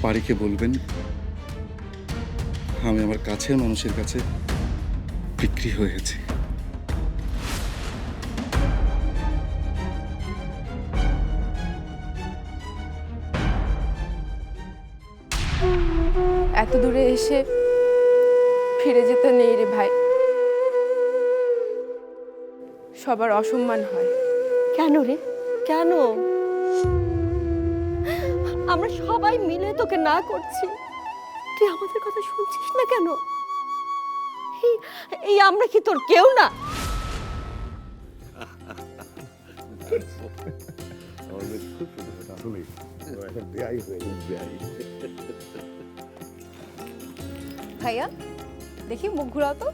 পারিকে বলবেন আমি আমার কাছের মানুষের কাছে বিক্রি হয়ে গেছি। এত দূরে এসে ফিরে যেতে নেই রে ভাই, সবার অসম্মান হয়। কেন রে, কেন? আমরা সবাই মিলে তোকে না করছি, তুই আমাদের কথা শুনছিস না কেন? এই আমরা কি তোর কেউ না? ভাইয়া দেখি মুখ ঘুরাও তো।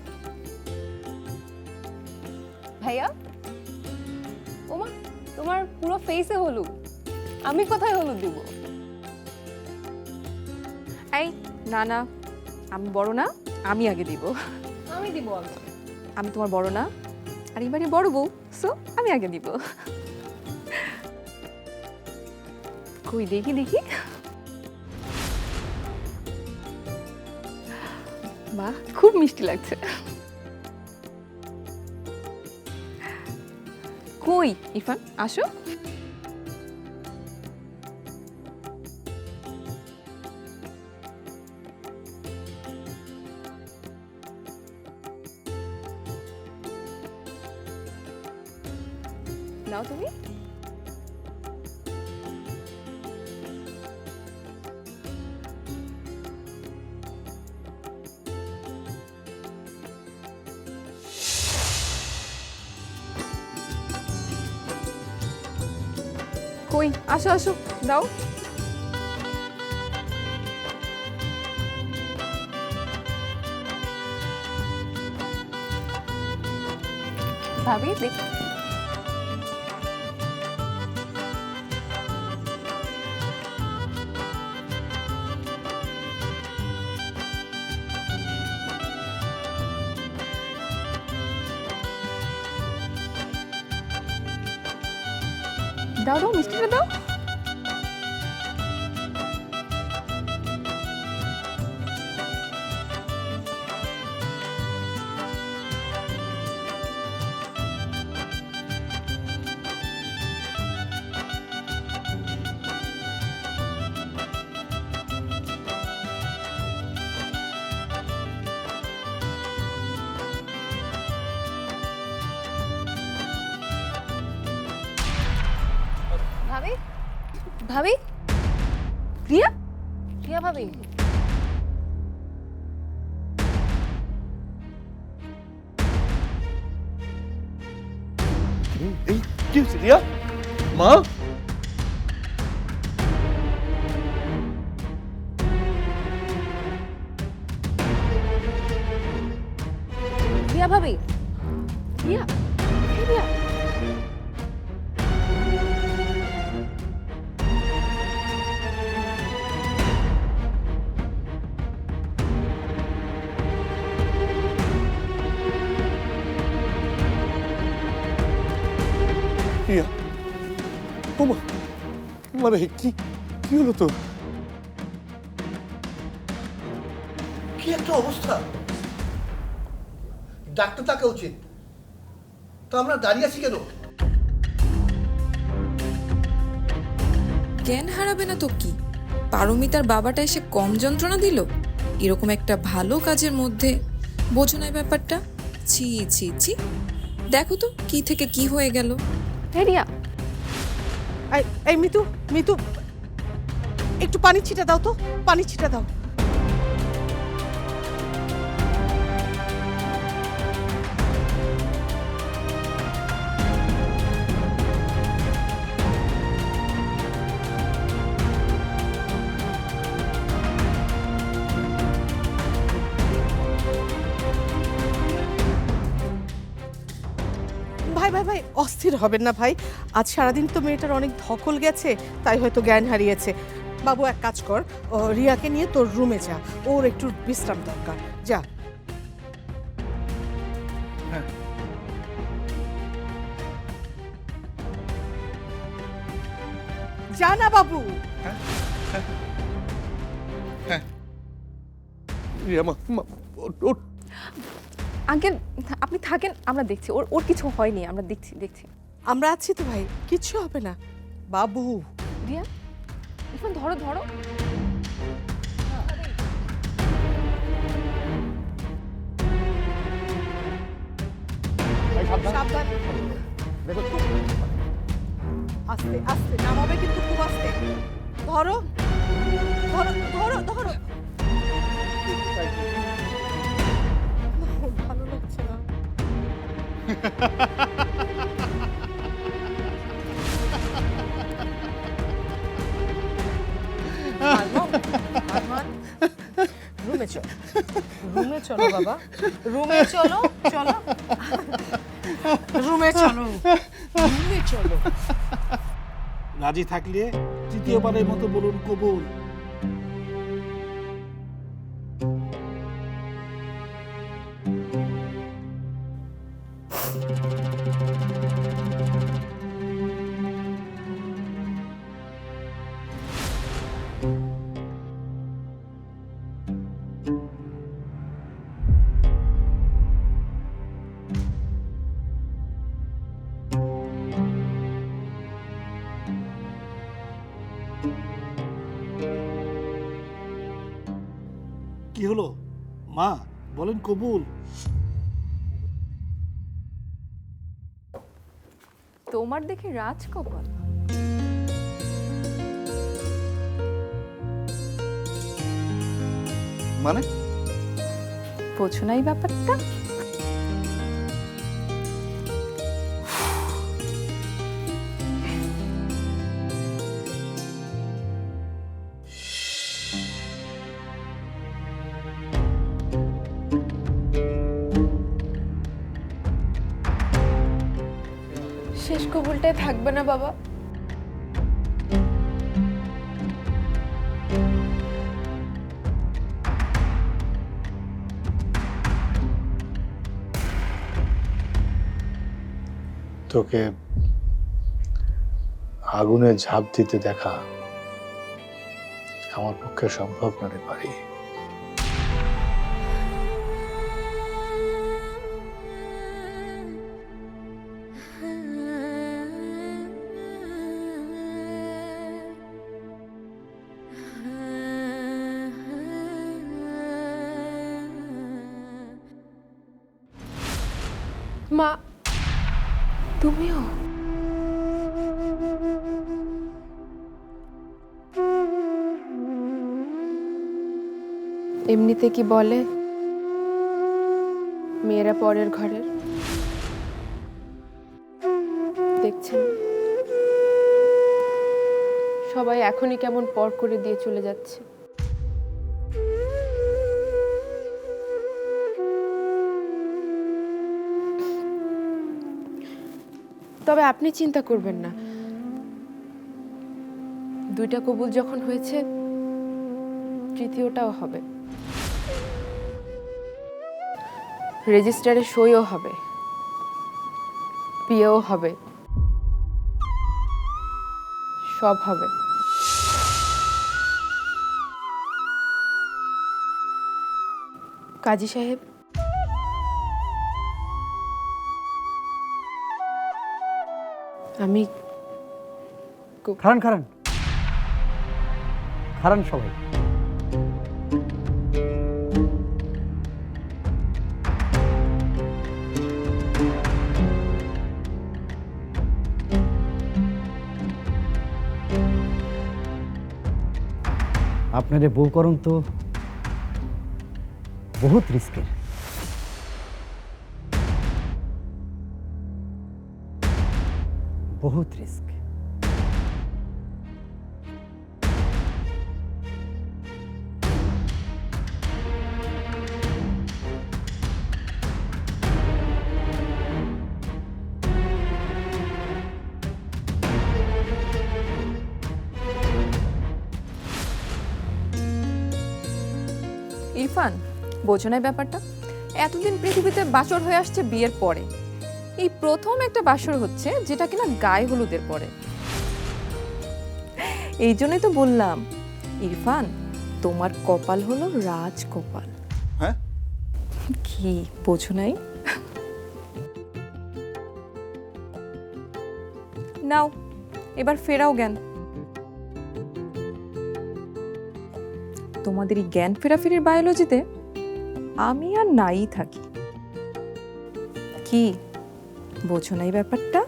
ভাইয়া, ওমা তোমার পুরো ফেসে হলুদ, আমি কোথায় হলুদ দিব? এই না না, আমি বড় না, আমি আগে দিব। আমি দিব আগে। আমি তোমার বড় না, আর এবারে বড় বউ, সো আমি আগে দিব। কই দেখি দেখি। বাহ, খুব মিষ্টি লাগছে। কই ইরফান, আসো। নাও তুমি। কই, আসো আসো, দাও। ভাবি দেখ। দাও দাও, মিষ্টিটা দাও। ভাবি, ভাবি, প্রিয়া, প্রিয়া ভাবি। এই কি হচ্ছে রিয়া? মা, প্রিয়া ভাবি, প্রিয়া, প্রিয়া। রিয়া, ওমা, মানে কি কি হলো তো? কি একটা অবস্থা! ডাক্তার থাকা উচিত, তো আমরা দাঁড়িয়ে আছি কেন? জ্ঞান হারাবে না তো কি? পারমিতার বাবাটা এসে কম যন্ত্রণা দিল? এরকম একটা ভালো কাজের মধ্যে বোঝো না ব্যাপারটা? ছি ছি ছি, দেখো তো কি থেকে কি হয়ে গেল। হ্যাঁ রিয়া, এই মিতু, মিতু, একটু পানি ছিটা দাও তো, পানি ছিটা দাও। ভাই ভাই ভাই, অস্থির হবেন না ভাই। আজ সারাদিন তো মেয়েটার অনেক ধকল গেছে, তাই হয়তো জ্ঞান হারিয়েছে। বাবু এক কাজ কর, রিয়াকে নিয়ে তোর রুমে যা, ওর একটু বিশ্রাম দরকার, যা। যা না বাবু। রিয়া মা মা, ওঠ। আঙ্কেল আপনি থাকেন, আমরা দেখছি, ওর ওর কিছু হয়নি, আমরা দেখছি। আমরা আছি তো ভাই, কিচ্ছু হবে না। বাবু রিয়া, ইরফান ধরো। সাবধান, আস্তে আস্তে নামাবে কিন্তু, খুব আস্তে। ধরো। ভালো লাগছে না। রুমে চলো বাবা, রুমে চলো। রাজি থাকলে তৃতীয়বারের মতো বলুন কবুল। কি হলো মা, বলেন কবুল। তোমার দেখে রাজকপাল। মানে বোঝো না এই ব্যাপারটা? শেষ কবুলটাই থাকবে না বাবা? তোকে আগুনে ঝাঁপ দিতে দেখা আমার পক্ষে সম্ভব না রে পারি। মা তুমিও? এমনিতে কি বলে মেয়েরা পরের ঘরের? দেখছেন সবাই এখনই কেমন পর করে দিয়ে চলে যাচ্ছে। তবে আপনি চিন্তা করবেন না, দুইটা কবুল যখন হয়েছে তৃতীয়টাও হবে, রেজিস্টারে সইও হবে, বিয়েও হবে, সব হবে। কাজী সাহেব, আমি খারান সবাই। আপনারে বউ করুন তো বহুত রিস্কের। বহুত রিস্ক। ইরফান, বোঝো না ব্যাপারটা? এতদিন পৃথিবীতে বাসর হয়ে আসছে বিয়ের পরে, এই প্রথম একটা বাসর হচ্ছে যেটা কিনা গায়ে হলুদের পরে। এই জন্যই তো বললাম ইরফান, তোমার কপাল হলো রাজকপাল। হ্যাঁ? কি বোঝো নাই? নাও এবার ফেরাও জ্ঞান। তোমাদের এই জ্ঞান ফেরাফেরির বায়োলজিতে আমি আর নাই থাকি। কি বোঝো না এই ব্যাপারটা?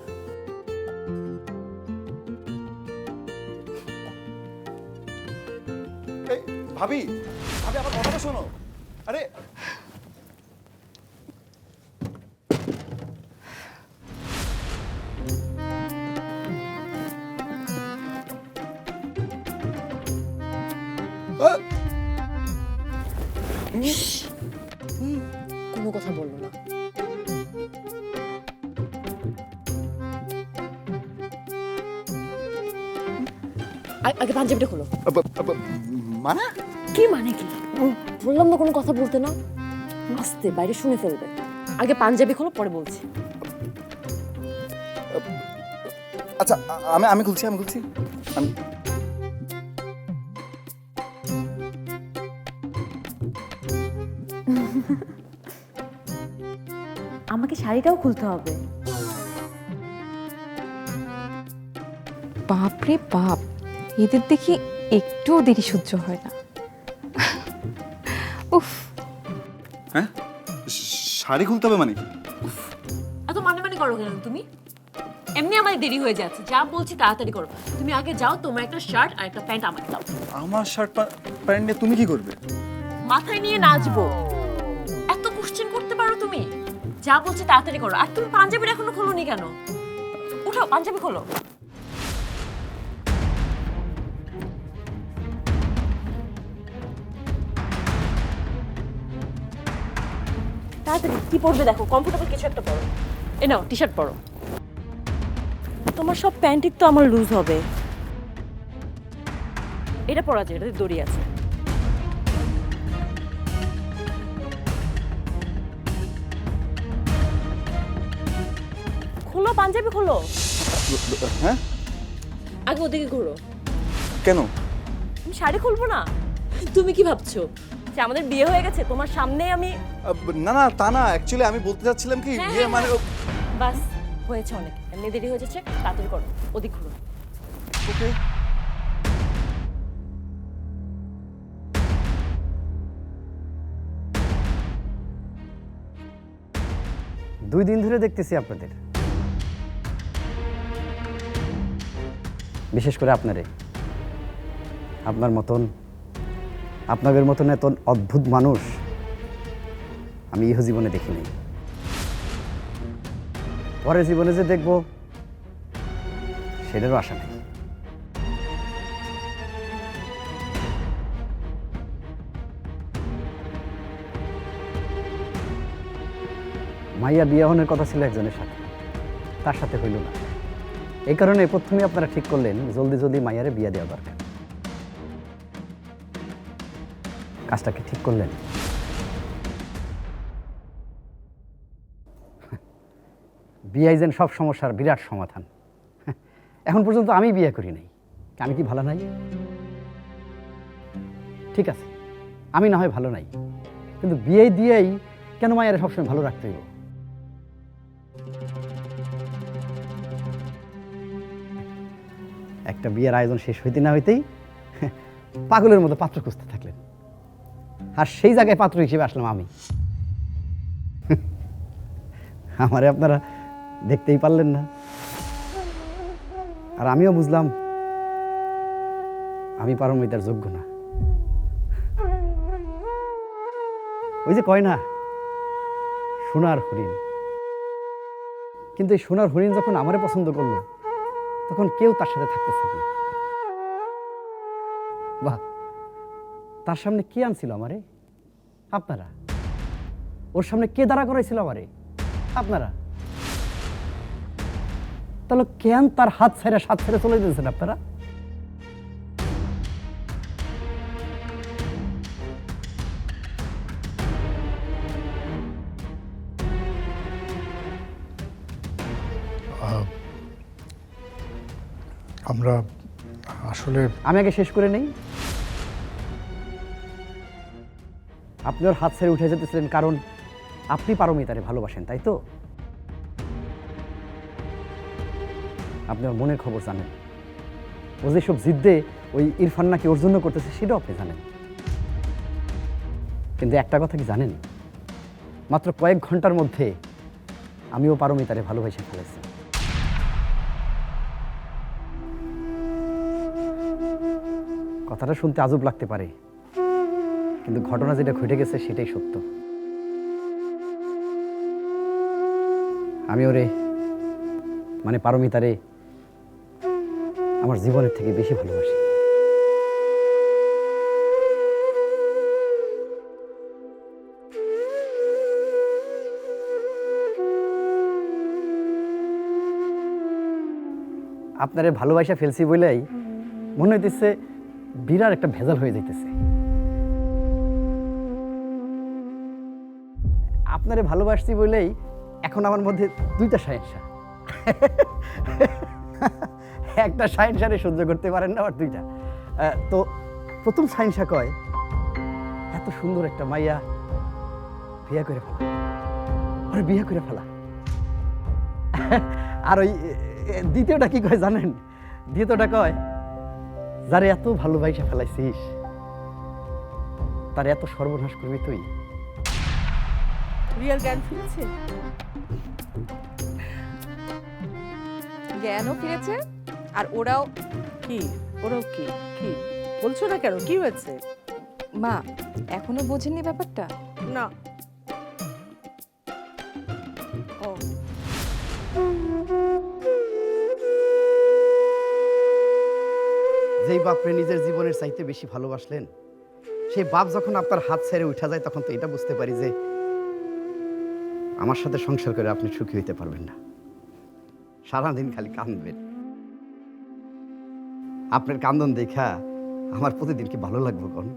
এই, ভাবি ভাবি আমার কথাটা শোনো। আরে কোনো কথা বললো না। আগে পাঞ্জাবিটা খোলো। মানে কি মানে কি? বললাম না কোনো কথা বলতে না, আস্তে বাইরে শুনে ফেলবে। আগে পাঞ্জাবি খোলো, পরে বলছি। আচ্ছা আমি খুলছি আমি আমাকে শাড়িটাও খুলতে হবে। বাপরে বাপ, এদের দেখি একটুও দেরি সহ্য হয় না। উফ, হ্যাঁ শাড়ি খুলতে হবে মানে কি? এত মানে করো কেন তুমি? এমনি আমার দেরি হয়ে যাচ্ছে, যা বলছি তাড়াতাড়ি করো। তুমি আগে যাও, তোমার একটা শার্ট আর একটা প্যান্ট আমাকে দাও। আমার শার্ট প্যান্ট নিয়ে তুমি কি করবে? মাথায় নিয়ে নাচবো। এত কোশ্চেন করতে পারো তুমি? যা বলছি তাড়াতাড়ি করো। আর তুমি পাঞ্জাবিটা এখনো খোলোনি কেন? উঠাও, পাঞ্জাবি খোলো। তাড়াতাড়ি কি পরবে দেখো, কমফোর্টেবল কিছু একটা পরো। এ নাও টি শার্ট পরো। তোমার সব প্যান্টই তো আমার লুজ হবে। এটা পরা যায়, এটাতে দড়ি আছে। খোলো পাঞ্জাবি খোলো। হ্যাঁ আগে ওদিকে ঘোরো। কেন? আমি শাড়ি খুলবো না? তুমি কি ভাবছো যে আমাদের বিয়ে হয়ে গেছে তোমার সামনেই আমি? না না তা না, অ্যাকচুয়ালি আমি বলতে চাচ্ছিলাম কি হ্যাঁ, বিয়ে হ্যাঁ, মানে বাস হয়েছে অনেক, এমনি দেরি হয়ে যাচ্ছে, তাড়াতাড়ি করো, ওদিক ঘুরো। ওকে। দুই দিন ধরে দেখতেছি আপনাদের, বিশেষ করে আপনার মতন আপনাদের মতন এত অদ্ভুত মানুষ আমি ইহ জীবনে দেখিনি। পরের জীবনে যে দেখব সেটারও আশা নেই। মাইয়া বিয়াহনের কথা ছিল একজনের সাথে, তার সাথে হইল না। এই কারণে প্রথমে আপনারা ঠিক করলেন জলদি জলদি মাইয়ারে বিয়া দেওয়া দরকার। কাজটাকে ঠিক করলেন। বিয়াই যেন সব সমস্যার বিরাট সমাধান। এখন পর্যন্ত আমি বিয়ে করি নাই, আমি কি ভালো নাই? ঠিক আছে, আমি না হয় ভালো নাই, কিন্তু বিয়ে দিয়েই কেন মায়েরা সবসময় ভালো রাখতে হইব? একটা বিয়ের আয়োজন শেষ হইতে না হইতেই পাগলের মতো পাত্র খুঁজতে থাকলেন, আর সেই জায়গায় পাত্র হিসেবে আসলাম আমি। আমারে আপনারা দেখতেই পারলেন না, আর আমিও বুঝলাম আমি পারমিতার যোগ্য না। ওই যে কয় না সোনার হরিণ, কিন্তু এই সোনার হরিণ যখন আমারে পছন্দ করলো তখন কেউ তার সাথে থাকতেছে না। বাহ, তার সামনে কে আনছিল আমারে? আপনারা। ওর সামনে কে দাঁড়া করাইছিল আমারে? আপনারা। তাহলে কেন তার হাত ছেড়ে সাত ছেড়ে চলে দিয়েছেন আপনারা? আমরা আসলে আমি আগে শেষ করে নেই। আপনি ওর হাত ছেড়ে উঠে যেতেছিলেন কারণ আপনি পারমিতারে ভালোবাসেন, তাই তো? আপনি ওর মনের খবর জানেন। ও যেসব জিদ্দে ওই ইরফান নাকি ওর জন্য করতেছে সেটাও আপনি জানেন। কিন্তু একটা কথা কি জানেন, মাত্র কয়েক ঘন্টার মধ্যে আমিও পারমিতারে ভালোবেসে ফেলেছি। কথাটা শুনতে আজব লাগতে পারে, কিন্তু ঘটনা যেটা ঘটে গেছে সেটাই সত্য। আমি ওরে মানে পারমিতারে আমার জীবনের থেকে বেশি ভালোবাসি। আপনারে ভালোবাসা ফেলছি বলেই মনে হইতেছে বিরাট একটা ভেজাল হয়ে যাইতেছে। আপনারে ভালোবাসছি বলেই এখন আমার মধ্যে দুইটা সায়েন্সা। একটা সায়েন্সারে সহ্য করতে পারেন না, আর দুইটা। তো প্রথম সায়েন্সা কয় এত সুন্দর একটা মাইয়া বিয়ে করে ফেলা, আরে বিয়ে করে ফেলা। আর ওই দ্বিতীয়টা কি কয় জানেন? দ্বিতীয়টা কয় যারে এত ভালোবাসা ফেলাইছিস তার এত সর্বনাশ করবি তুই। রিয়ার জ্ঞান ফিরেছে? জ্ঞানও ফিরেছে, আর ওরাও। কি ওরাও কি কি বলছো না কেন? কি হয়েছে? মা এখনো বোঝেননি ব্যাপারটা? না। ও যেই বাপরে নিজের জীবনের চাইতে বেশি ভালোবাসলেন, সেই বাপ যখন আপনার হাত ছেড়ে উঠা যায় তখন তো এটা বুঝতে পারি যে আমার সাথে সংসার করে আপনি সুখী হইতে পারবেন না, সারাদিন খালি কাঁদবেন। আপনার কান্দন দেখা আমার প্রতিদিন কি ভালো লাগবে কোন?